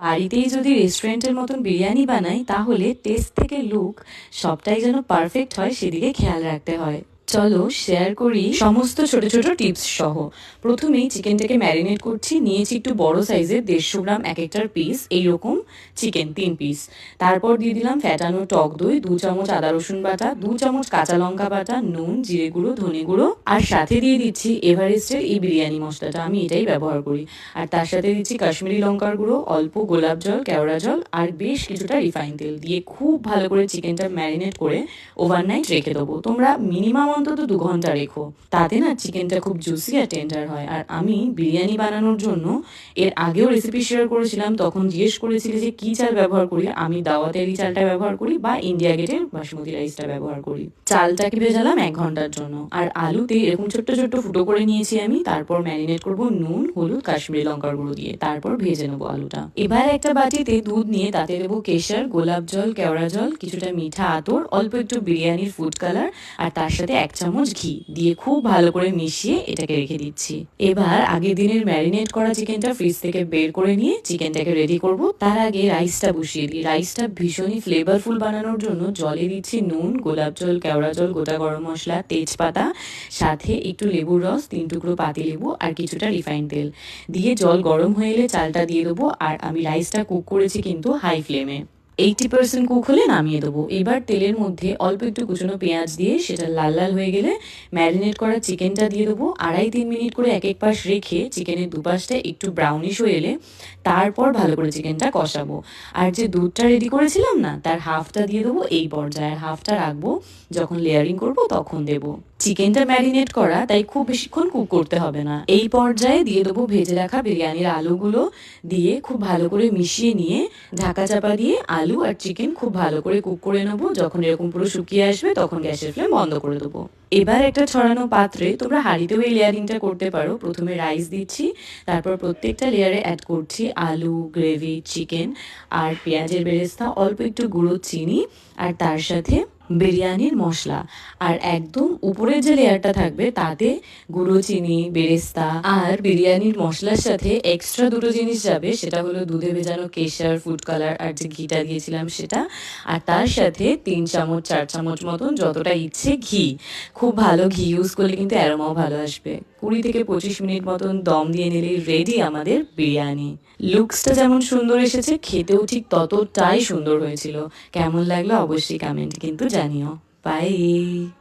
বাড়িতেই যদি রেস্টুরেন্টের মতন বিরিয়ানি বানাই তাহলে টেস্ট থেকে লুক সবটাই যেন পারফেক্ট হয় সেদিকে খেয়াল রাখতে হয়। চলো শেয়ার করি সমস্ত ছোট ছোট টিপস সহ। প্রথমেই চিকেনটাকে ম্যারিনেট করছি। নিয়েছি একটু বড় সাইজের 150 গ্রাম এক একটার পিস, এইরকম চিকেন 3 পিস। তারপর দিয়ে দিলাম ফ্যাটানো টক দই, 2 চামচ আদা রসুন বাটা, 2 চামচ কাঁচা লঙ্কা বাটা, নুন, জিরে গুঁড়ো, ধনে গুঁড়ো, আর সাথে দিয়ে দিচ্ছি এভারেস্টের এই বিরিয়ানি মশলাটা, আমি এটাই ব্যবহার করি। আর তার সাথে দিচ্ছি কাশ্মীরি লঙ্কার গুঁড়ো, অল্প গোলাপ জল, কেওড়া জল, আর বেশ কিছুটা রিফাইন তেল দিয়ে খুব ভালো করে চিকেনটা ম্যারিনেট করে ওভারনাইট রেখে দেবো। তোমরা মিনিমাম অন্তত 2 ঘন্টা রেখো, তাতে না চিকেনটা খুব জুসি আর টেন্ডার হয়। আর আমি বিরিয়ানি বানানোর জন্য এর আগেও রেসিপি শেয়ার করেছিলাম, তখন জিজ্ঞেস করেছিলে যে কী চাল ব্যবহার করি। আমি দাওয়াতের এই চালটা ব্যবহার করি বা ইন্ডিয়া গেটের বাসমতি রাইসটা ব্যবহার করি। চালটাকে ভেজালাম 1 ঘন্টার জন্য। আর আলুতে এরকম ছোট্ট ছোট্ট ফুটো করে নিয়েছি আমি। তারপর ম্যারিনেট করবো নুন, হলুদ, কাশ্মীরি লঙ্কার গুঁড়ো দিয়ে। তারপর ভেজে নেবো আলুটা। এবার একটা বাটিতে দুধ নিয়ে তাতে দেবো কেশর, গোলাপ জল, কেওড়া জল, কিছুটা মিঠা আতর, অল্প একটু বিরিয়ানির ফুড কালার, আর তার সাথে 1 চামচ ঘি দিয়ে খুব ভালো করে মিশিয়ে এটাকে রেখে দিচ্ছি। এবার আগের দিনের ম্যারিনেট করা চিকেনটা ফ্রিজ থেকে বের করে নিয়ে চিকেনটাকে রেডি করব। তার আগে রাইসটা বসিয়ে দিই। রাইসটা ভীষণই ফ্লেভারফুল বানানোর জন্য জলে দিচ্ছি নুন, গোলাপ জল, কেওড়া জল, গোটা গরম মশলা, তেজপাতা, সাথে একটু লেবুর রস, 3 টুকরো পাতিলেবু, আর কিছুটা রিফাইন তেল দিয়ে জল গরম হয়ে এলে চালটা দিয়ে দেবো। আর আমি রাইসটা কুক করেছি কিন্তু হাই ফ্লেমে। 80% কুক হলে নামিয়ে দেবো। এবার তেলের মধ্যে অল্প একটু কুচনো পেঁয়াজ দিয়ে সেটা লাল লাল হয়ে গেলে ম্যারিনেট করা চিকেনটা দিয়ে দেবো। 2.5-3 মিনিট করে এক এক পাশ রেখে চিকেনের দুপাশটা একটু ব্রাউনিশ হয়ে এলে তারপর ভালো করে চিকেনটা কষাবো। আর যে দুধটা রেডি করেছিলাম না, তার হাফটা দিয়ে দেবো এই পর্যায়ে, হাফটা রাখবো যখন লেয়ারিং করবো তখন দেবো। চিকেনটা ম্যারিনেট করা, তাই খুব বেশিক্ষণ কুক করতে হবে না। এই পর্যায়ে দিয়ে দেবো ভেজে রাখা বিরিয়ানির আলুগুলো, দিয়ে খুব ভালো করে মিশিয়ে নিয়ে ঢাকা চাপা দিয়ে আলু আর চিকেন খুব ভালো করে কুক করে নেবো। যখন এরকম পুরো শুকিয়ে আসবে তখন গ্যাসের ফ্লেম বন্ধ করে দেবো। এবার একটা ছড়ানো পাত্রে, তোমরা হাঁড়িতেও এই লেয়ারিংটা করতে পারো, প্রথমে রাইস দিচ্ছি, তারপর প্রত্যেকটা লেয়ারে অ্যাড করছি আলু, গ্রেভি, চিকেন আর পেঁয়াজের বেরেস্তা, অল্প একটু গুঁড়ো চিনি, আর তার সাথে বিরিয়ানির মশলা। আর একদম উপরের যে লেয়ারটা থাকবে তাতে গুঁড়ো চিনি, বেরেস্তা আর বিরিয়ানির মশলার সাথে এক্সট্রা দুটো জিনিস যাবে, সেটা হলো দুধে ভেজানো কেশর, ফুড কালার, আর যে ঘিটা দিয়েছিলাম সেটা। আর তার সাথে 3 চামচ 4 চামচ মতন যতটা ইচ্ছে ঘি। খুব ভালো ঘি ইউজ করলে কিন্তু অ্যারোমাও ভালো আসবে। 20 থেকে 25 মিনিট মতন দম দিয়ে নিলেই রেডি আমাদের বিরিয়ানি। লুকসটা যেমন সুন্দর এসেছে, খেতেও ঠিক ততটাই সুন্দর হয়েছিল। কেমন লাগলো অবশ্যই কমেন্ট কিন্তু জানিও। বাই।